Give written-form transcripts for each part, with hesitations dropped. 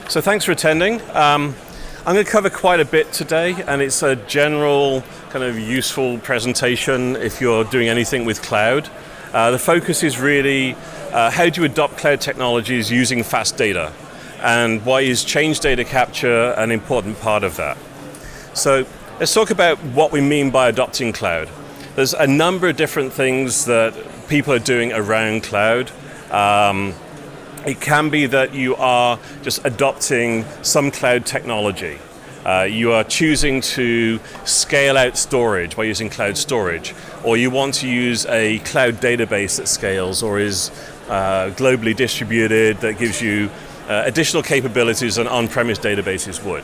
So thanks for attending. I'm going to cover quite a bit today, and it's a general kind of useful presentation if you're doing anything with cloud. The focus is really how do you adopt cloud technologies using fast data, and why is change data capture an important part of that. So let's talk about what we mean by adopting cloud. There's a number of different things that people are doing around cloud. It can be that you are just adopting some cloud technology. You are choosing to scale out storage by using cloud storage, or you want to use a cloud database that scales or is globally distributed that gives you additional capabilities than on-premise databases would.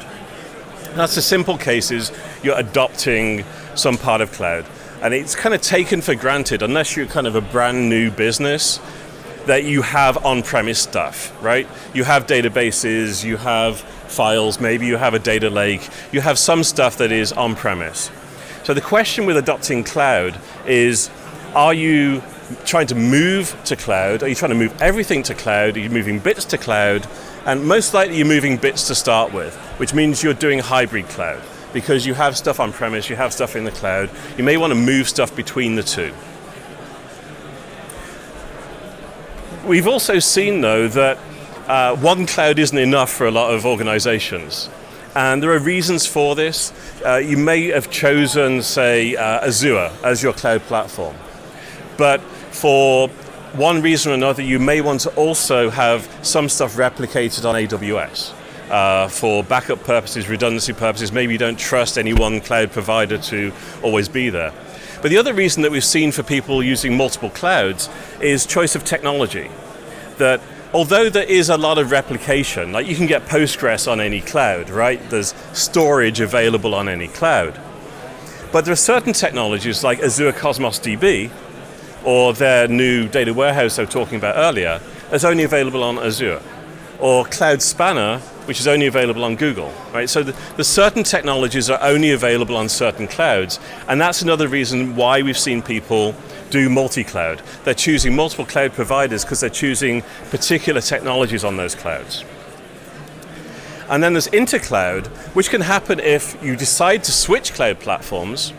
That's the simple cases. You're adopting some part of cloud. And it's kind of taken for granted, unless you're kind of a brand new business, that you have on-premise stuff, right? You have databases, you have files, maybe you have a data lake, you have some stuff that is on-premise. So the question with adopting cloud is, are you trying to move to cloud? Are you trying to move everything to cloud? Are you moving bits to cloud? And most likely you're moving bits to start with, which means you're doing hybrid cloud, because you have stuff on-premise, you have stuff in the cloud. You may want to move stuff between the two. We've also seen, though, that one cloud isn't enough for a lot of organizations. And there are reasons for this. You may have chosen, say, Azure as your cloud platform. But for one reason or another, you may want to also have some stuff replicated on AWS. For backup purposes, redundancy purposes, maybe you don't trust any one cloud provider to always be there. But the other reason that we've seen for people using multiple clouds is choice of technology. That although there is a lot of replication, like you can get Postgres on any cloud, right? There's storage available on any cloud. But there are certain technologies like Azure Cosmos DB, or their new data warehouse I was talking about earlier, that's only available on Azure. Or Cloud Spanner, which is only available on Google, right? So the certain technologies are only available on certain clouds, and that's another reason why we've seen people do multi-cloud. They're choosing multiple cloud providers because they're choosing particular technologies on those clouds. And then there's intercloud, which can happen if you decide to switch cloud platforms,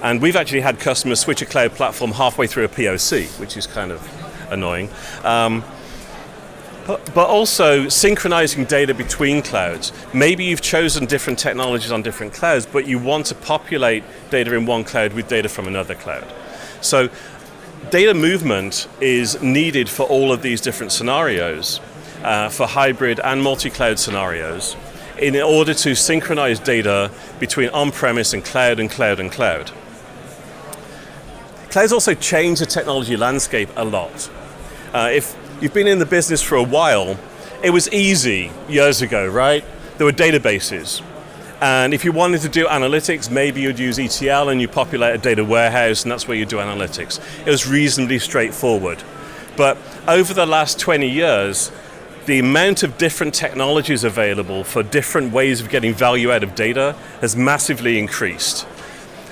and we've actually had customers switch a cloud platform halfway through a POC, which is kind of annoying. But also synchronizing data between clouds. Maybe you've chosen different technologies on different clouds, but you want to populate data in one cloud with data from another cloud. So data movement is needed for all of these different scenarios, for hybrid and multi-cloud scenarios, in order to synchronize data between on-premise and cloud and cloud and cloud. Clouds also change the technology landscape a lot. If you've been in the business for a while, it was easy years ago, right? There were databases. And if you wanted to do analytics, maybe you'd use ETL and you populate a data warehouse, and that's where you do analytics. It was reasonably straightforward. But over the last 20 years, the amount of different technologies available for different ways of getting value out of data has massively increased.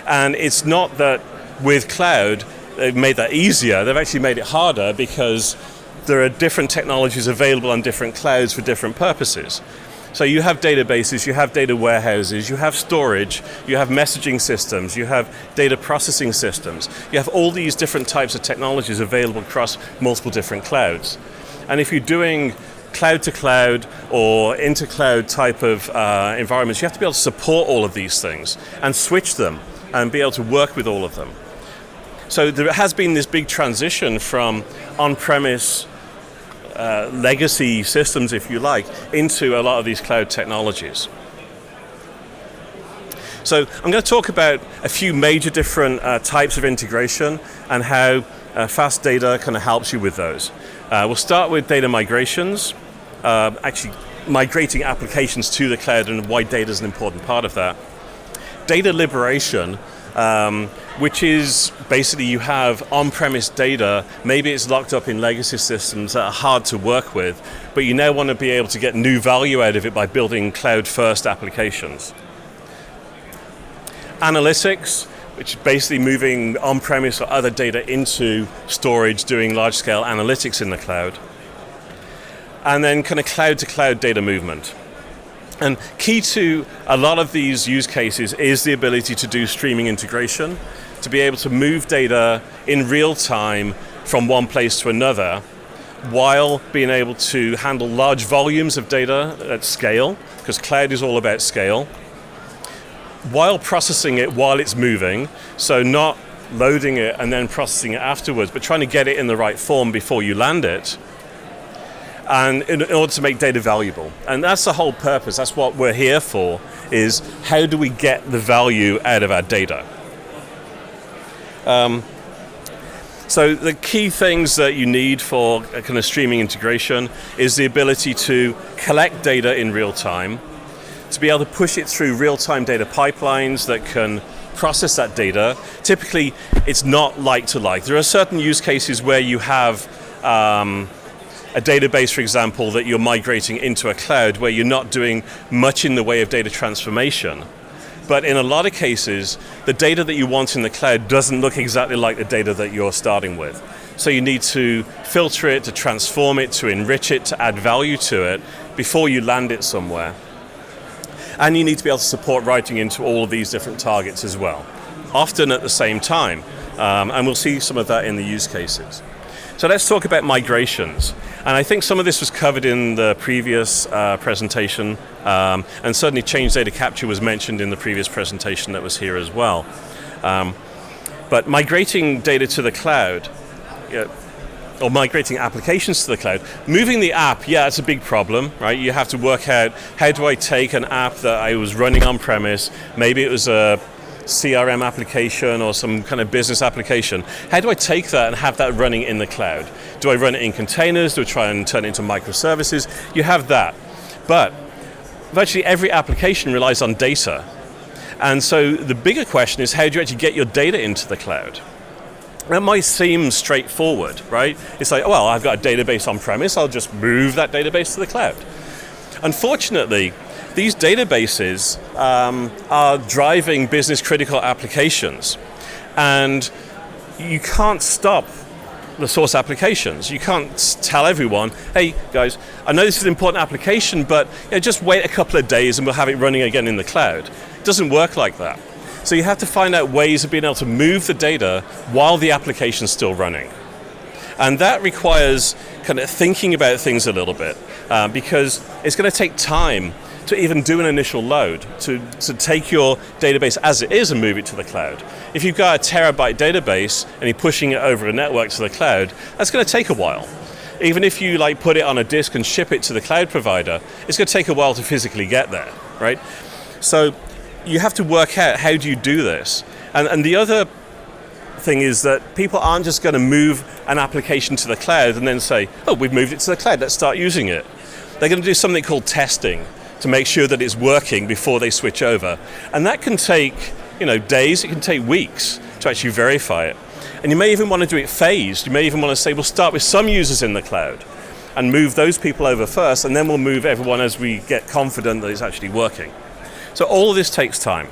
And it's not that with cloud, they've made that easier. They've actually made it harder because there are different technologies available on different clouds for different purposes. So you have databases, you have data warehouses, you have storage, you have messaging systems, you have data processing systems. You have all these different types of technologies available across multiple different clouds. And if you're doing cloud to cloud or intercloud type of environments, you have to be able to support all of these things and switch them and be able to work with all of them. So there has been this big transition from on-premise legacy systems, if you like, into a lot of these cloud technologies. So I'm going to talk about a few major different types of integration and how fast data kind of helps you with those. We'll start with data migrations, actually migrating applications to the cloud and why data is an important part of that. Data liberation, which is basically you have on-premise data, maybe it's locked up in legacy systems that are hard to work with, but you now want to be able to get new value out of it by building cloud-first applications. Analytics, which is basically moving on-premise or other data into storage, doing large-scale analytics in the cloud. and then kind of cloud-to-cloud data movement. And key to a lot of these use cases is the ability to do streaming integration, to be able to move data in real time from one place to another, while being able to handle large volumes of data at scale, because cloud is all about scale, while processing it while it's moving, so not loading it and then processing it afterwards, but trying to get it in the right form before you land it, and in order to make data valuable. And that's the whole purpose. That's what we're here for, is how do we get the value out of our data? So the key things that you need for a kind of streaming integration is the ability to collect data in real time, to be able to push it through real-time data pipelines that can process that data. Typically, it's not like to like. There are certain use cases where you have a database, for example, that you're migrating into a cloud where you're not doing much in the way of data transformation. But in a lot of cases, the data that you want in the cloud doesn't look exactly like the data that you're starting with. So you need to filter it, to transform it, to enrich it, to add value to it before you land it somewhere. And you need to be able to support writing into all of these different targets as well, often at the same time. And we'll see some of that in the use cases. So let's talk about migrations. And I think some of this was covered in the previous presentation, and certainly change data capture was mentioned in the previous presentation that was here as well. But migrating data to the cloud, or migrating applications to the cloud, moving the app, yeah, it's a big problem, right? You have to work out, how do I take an app that I was running on premise, maybe it was a CRM application or some kind of business application. How do I take that and have that running in the cloud? Do I run it in containers? Do I try and turn it into microservices? You have that. But virtually every application relies on data. And so the bigger question is, how do you actually get your data into the cloud? That might seem straightforward, right? It's like, well, I've got a database on premise, I'll just move that database to the cloud. Unfortunately, these databases are driving business critical applications, and you can't stop the source applications. You can't tell everyone, hey guys, I know this is an important application, but just wait a couple of days and we'll have it running again in the cloud. It doesn't work like that. So you have to find out ways of being able to move the data while the application's still running. And that requires kind of thinking about things a little bit, because it's going to take time to even do an initial load, to take your database as it is and move it to the cloud. If you've got a terabyte database and you're pushing it over a network to the cloud, that's going to take a while. Even if you put it on a disk and ship it to the cloud provider, it's going to take a while to physically get there, right? So you have to work out, how do you do this? And the other thing is that people aren't just going to move an application to the cloud and then say, oh, we've moved it to the cloud, let's start using it. They're going to do something called testing to make sure that it's working before they switch over. And that can take days, it can take weeks to actually verify it. And you may even want to do it phased. You may even want to say, we'll start with some users in the cloud and move those people over first, and then we'll move everyone as we get confident that it's actually working. So all of this takes time.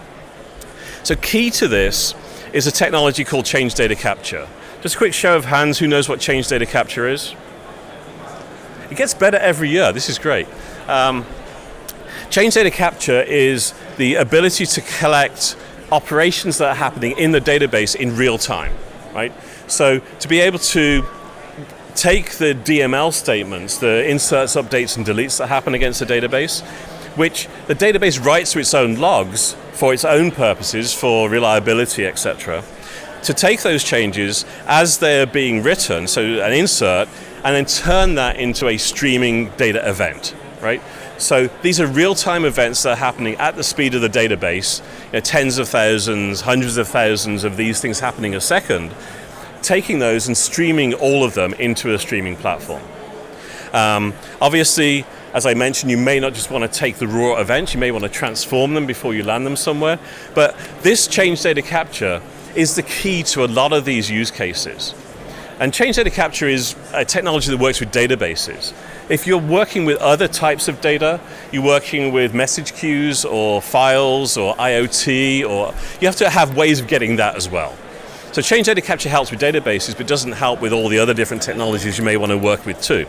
So key to this is a technology called change data capture. Just a quick show of hands, who knows what change data capture is? It gets better every year, this is great. Change data capture is the ability to collect operations that are happening in the database in real time, right? So to be able to take the DML statements, the inserts, updates, and deletes that happen against the database, which the database writes to its own logs for its own purposes, for reliability, etc., to take those changes as they're being written, so an insert, and then turn that into a streaming data event, right? So these are real-time events that are happening at the speed of the database, tens of thousands, hundreds of thousands of these things happening a second, taking those and streaming all of them into a streaming platform. Obviously, as I mentioned, you may not just want to take the raw events, you may want to transform them before you land them somewhere, but this change data capture is the key to a lot of these use cases. And change data capture is a technology that works with databases. If you're working with other types of data, you're working with message queues or files or IoT, or you have to have ways of getting that as well. So change data capture helps with databases, but doesn't help with all the other different technologies you may want to work with too.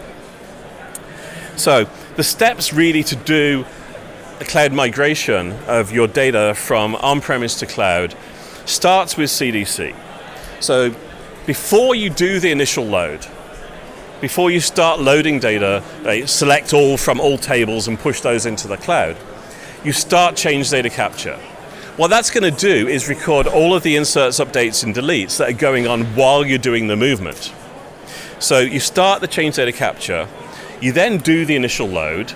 So the steps really to do a cloud migration of your data from on-premise to cloud starts with CDC. So before you do the initial load, before you start loading data, select all from all tables and push those into the cloud, you start change data capture. What that's going to do is record all of the inserts, updates, and deletes that are going on while you're doing the movement. So you start the change data capture, you then do the initial load,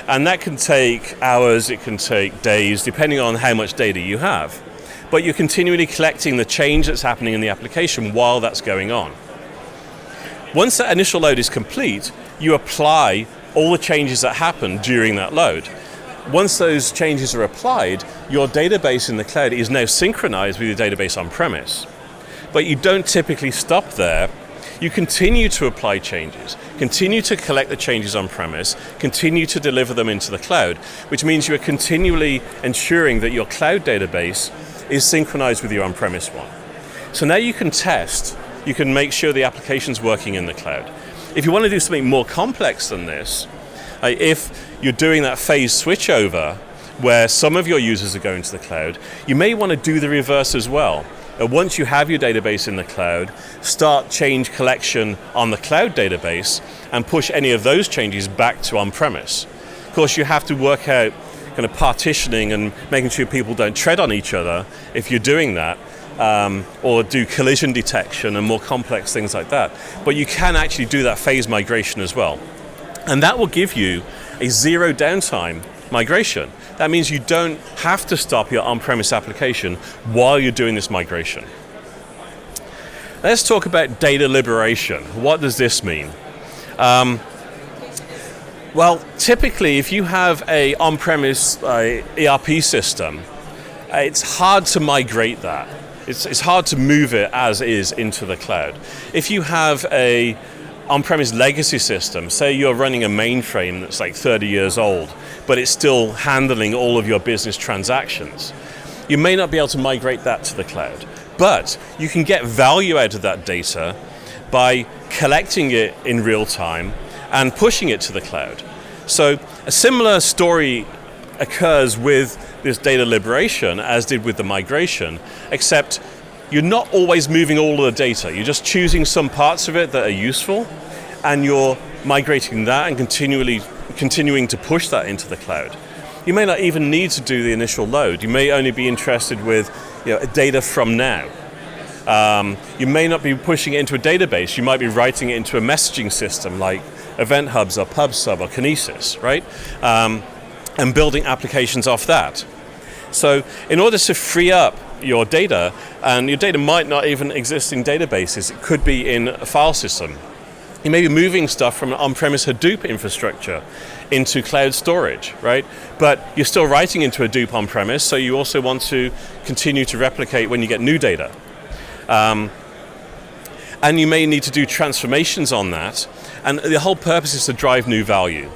and that can take hours, it can take days, depending on how much data you have. But you're continually collecting the change that's happening in the application while that's going on. Once that initial load is complete, you apply all the changes that happen during that load. Once those changes are applied, your database in the cloud is now synchronized with your database on-premise. But you don't typically stop there. You continue to apply changes, continue to collect the changes on-premise, continue to deliver them into the cloud, which means you are continually ensuring that your cloud database is synchronized with your on-premise one. So now you can test, you can make sure the application's working in the cloud. If you want to do something more complex than this, if you're doing that phase switchover where some of your users are going to the cloud, you may want to do the reverse as well. Once you have your database in the cloud, start change collection on the cloud database and push any of those changes back to on-premise. Of course, you have to work out kind of partitioning and making sure people don't tread on each other if you're doing that, or do collision detection and more complex things like that. But you can actually do that phase migration as well. And that will give you a zero downtime migration. That means you don't have to stop your on-premise application while you're doing this migration. Let's talk about data liberation. What does this mean? Well, typically, if you have a on-premise ERP system, it's hard to migrate that. It's hard to move it as is into the cloud. If you have a on-premise legacy system, say you're running a mainframe that's like 30 years old, but it's still handling all of your business transactions, you may not be able to migrate that to the cloud. But you can get value out of that data by collecting it in real time and pushing it to the cloud. So a similar story occurs with this data liberation as did with the migration, except you're not always moving all of the data. You're just choosing some parts of it that are useful, and you're migrating that and continuing to push that into the cloud. You may not even need to do the initial load. You may only be interested with data from now. You may not be pushing it into a database. You might be writing it into a messaging system like Event Hubs or PubSub or Kinesis, right? And building applications off that. So in order to free up your data, and your data might not even exist in databases, it could be in a file system. You may be moving stuff from an on-premise Hadoop infrastructure into cloud storage, right? But you're still writing into Hadoop on-premise, so you also want to continue to replicate when you get new data. And you may need to do transformations on that, and the whole purpose is to drive new value.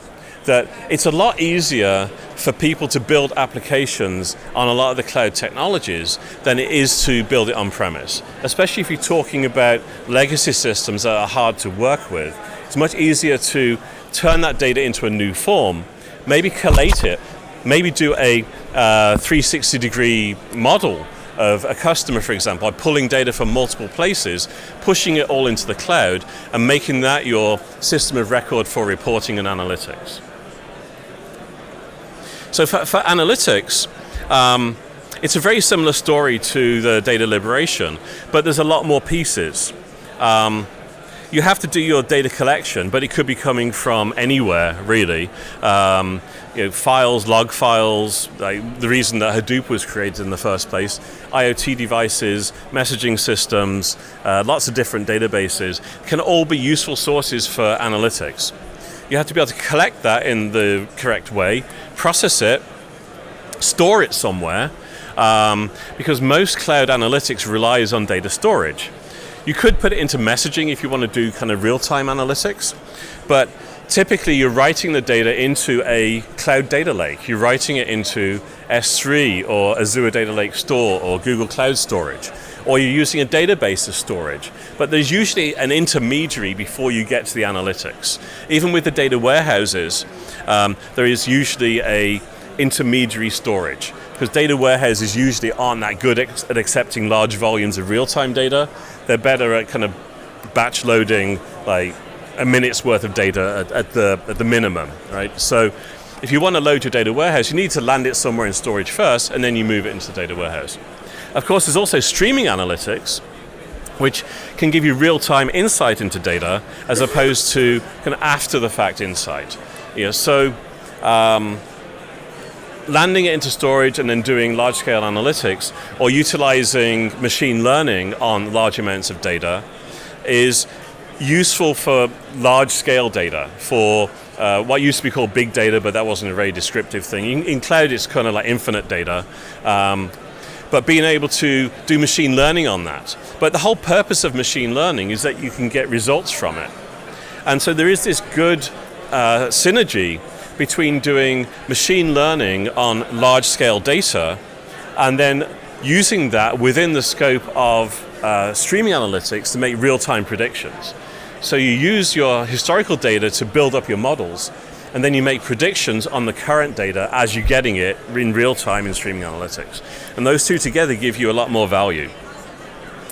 That it's a lot easier for people to build applications on a lot of the cloud technologies than it is to build it on-premise. Especially if you're talking about legacy systems that are hard to work with. It's much easier to turn that data into a new form, maybe collate it, maybe do a 360-degree model of a customer, for example, by pulling data from multiple places, pushing it all into the cloud, and making that your system of record for reporting and analytics. So for analytics, it's a very similar story to the data liberation, but there's a lot more pieces. You have to do your data collection, but it could be coming from anywhere, really. Files, log files, like the reason that Hadoop was created in the first place, IoT devices, messaging systems, lots of different databases, can all be useful sources for analytics. You have to be able to collect that in the correct way, process it, store it somewhere, because most cloud analytics relies on data storage. You could put it into messaging if you want to do kind of real-time analytics, but typically you're writing the data into a cloud data lake. You're writing it into S3 or Azure Data Lake Store or Google Cloud Storage. or you're using a database as storage. But there's usually an intermediary before you get to the analytics. Even with the data warehouses, there is usually a intermediary storage, because data warehouses usually aren't that good at accepting large volumes of real-time data. They're better at kind of batch loading like a minute's worth of data at the minimum, right? So if you want to load your data warehouse, you need to land it somewhere in storage first, and then you move it into the data warehouse. Of course, there's also streaming analytics, which can give you real-time insight into data as opposed to kind of after-the-fact insight. So landing it into storage and then doing large-scale analytics or utilizing machine learning on large amounts of data is useful for large-scale data, for what used to be called big data, but that wasn't a very descriptive thing. In cloud, it's kind of like infinite data. But being able to do machine learning on that. But the whole purpose of machine learning is that you can get results from it. And so there is this good synergy between doing machine learning on large-scale data and then using that within the scope of streaming analytics to make real-time predictions. So you use your historical data to build up your models, and then you make predictions on the current data as you're getting it in real time in streaming analytics. And those two together give you a lot more value.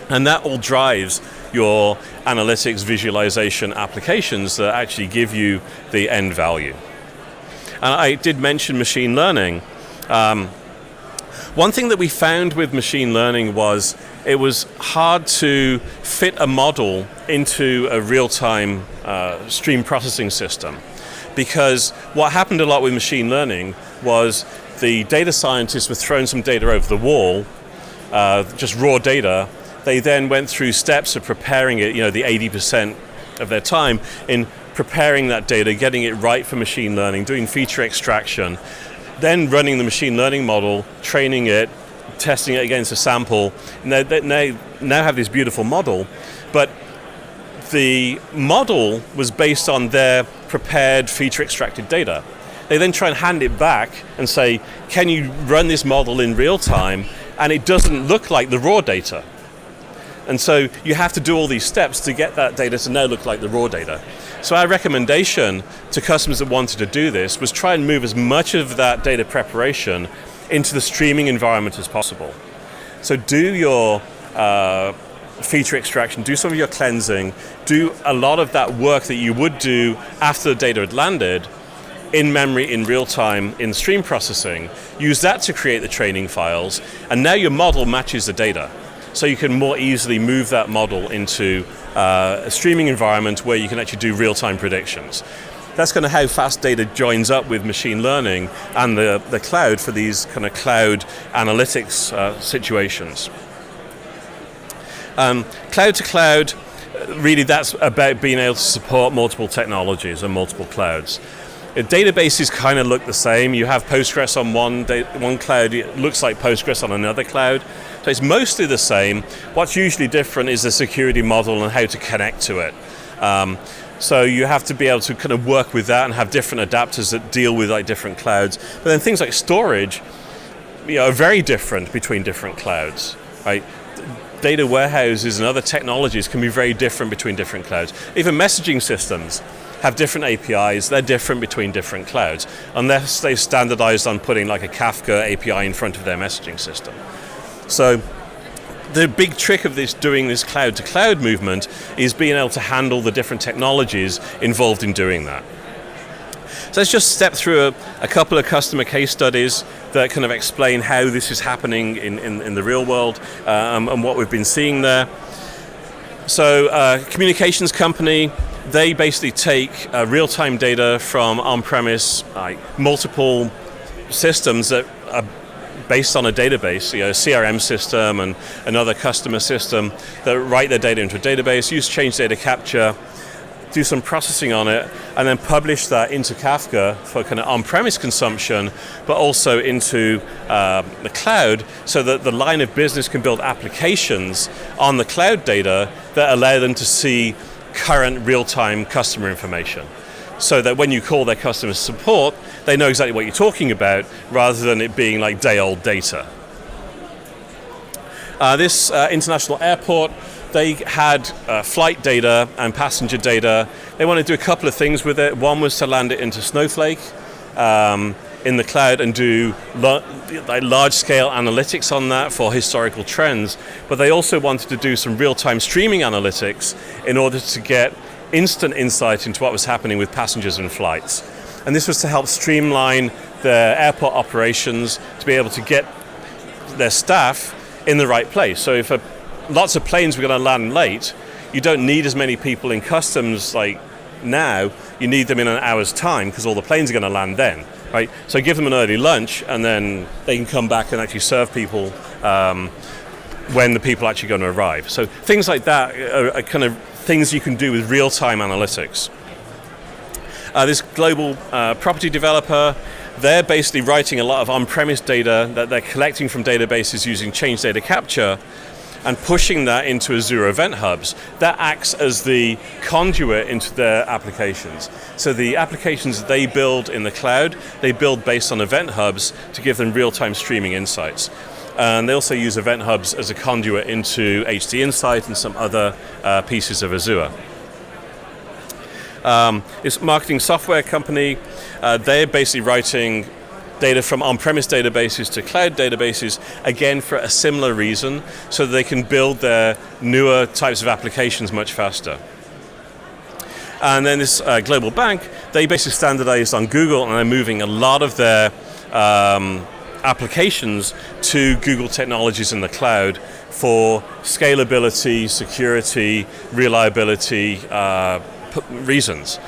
And that all drives your analytics visualization applications that actually give you the end value. And I did mention machine learning. One thing that we found with machine learning was it was hard to fit a model into a real-time stream processing system. Because what happened a lot with machine learning was the data scientists were throwing some data over the wall, just raw data. They then went through steps of preparing it, the 80% of their time in preparing that data, getting it right for machine learning, doing feature extraction, then running the machine learning model, training it, testing it against a sample. And they now have this beautiful model, but the model was based on their prepared feature extracted data. They then try and hand it back and say, can you run this model in real time? And it doesn't look like the raw data. And so you have to do all these steps to get that data to now look like the raw data. So our recommendation to customers that wanted to do this was try and move as much of that data preparation into the streaming environment as possible. So do your feature extraction, do some of your cleansing, do a lot of that work that you would do after the data had landed in memory, in real time, in stream processing. Use that to create the training files, and now your model matches the data. So you can more easily move that model into a streaming environment where you can actually do real-time predictions. That's kind of how fast data joins up with machine learning and the cloud for these kind of cloud analytics situations. Cloud to cloud, really that's about being able to support multiple technologies and multiple clouds. Databases kind of look the same. You have Postgres on one cloud, it looks like Postgres on another cloud. So it's mostly the same. What's usually different is the security model and how to connect to it. So you have to be able to kind of work with that and have different adapters that deal with like different clouds. But then things like storage, are very different between different clouds, right? Data warehouses and other technologies can be very different between different clouds. Even messaging systems have different APIs, they're different between different clouds, unless they've standardized on putting like a Kafka API in front of their messaging system. So the big trick of doing this cloud-to-cloud movement is being able to handle the different technologies involved in doing that. So let's just step through a couple of customer case studies that kind of explain how this is happening in the real world and what we've been seeing there. So a communications company, they basically take real-time data from on-premise, multiple systems that are based on a database, a CRM system and another customer system that write their data into a database, use change data capture, do some processing on it, and then publish that into Kafka for kind of on-premise consumption, but also into the cloud, so that the line of business can build applications on the cloud data that allow them to see current real-time customer information. So that when you call their customer support, they know exactly what you're talking about, rather than it being like day-old data. This international airport, they had flight data and passenger data. They wanted to do a couple of things with it. One was to land it into Snowflake in the cloud and do large-scale analytics on that for historical trends. But they also wanted to do some real-time streaming analytics in order to get instant insight into what was happening with passengers and flights. And this was to help streamline their airport operations to be able to get their staff in the right place. So if lots of planes were going to land late, you don't need as many people in customs like now. You need them in an hour's time because all the planes are going to land then, right? So give them an early lunch and then they can come back and actually serve people when the people are actually going to arrive. So things like that are kind of things you can do with real-time analytics. This global property developer, they're basically writing a lot of on-premise data that they're collecting from databases using change data capture and pushing that into Azure Event Hubs. That acts as the conduit into their applications. So the applications that they build in the cloud, they build based on Event Hubs to give them real-time streaming insights. And they also use Event Hubs as a conduit into HD Insight and some other pieces of Azure. It's a marketing software company. They're basically writing data from on-premise databases to cloud databases, again for a similar reason, so that they can build their newer types of applications much faster. And then this global bank, they basically standardized on Google and they're moving a lot of their applications to Google technologies in the cloud for scalability, security, reliability reasons.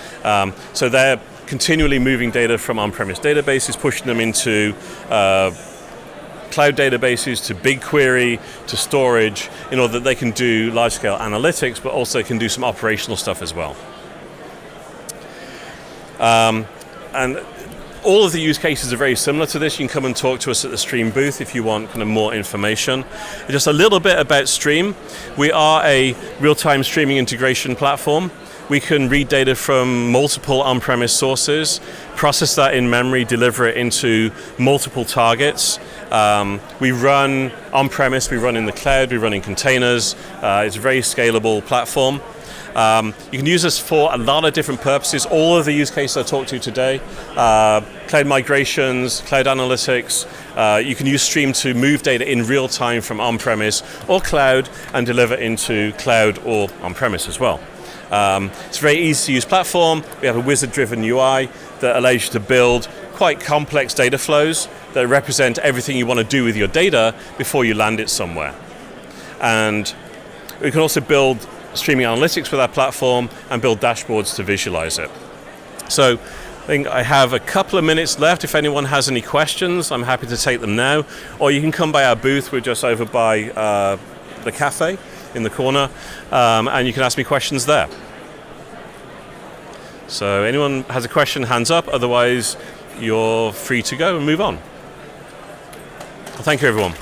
So they're continually moving data from on-premise databases, pushing them into cloud databases, to BigQuery, to storage, in order that they can do large-scale analytics, but also can do some operational stuff as well. And all of the use cases are very similar to this. You can come and talk to us at the Striim booth if you want kind of more information. Just a little bit about Striim. We are a real-time streaming integration platform. We can read data from multiple on-premise sources, process that in memory, deliver it into multiple targets. We run on-premise, we run in the cloud, we run in containers. It's a very scalable platform. You can use us for a lot of different purposes. All of the use cases I talked to today, cloud migrations, cloud analytics. You can use Striim to move data in real time from on-premise or cloud and deliver into cloud or on-premise as well. It's a very easy to use platform. We have a wizard-driven UI that allows you to build quite complex data flows that represent everything you want to do with your data before you land it somewhere. And we can also build streaming analytics with our platform and build dashboards to visualize it. So I think I have a couple of minutes left. If anyone has any questions, I'm happy to take them now. Or you can come by our booth. We're just over by the cafe in the corner, and you can ask me questions there. So anyone has a question, hands up. Otherwise, you're free to go and move on. Well, thank you, everyone.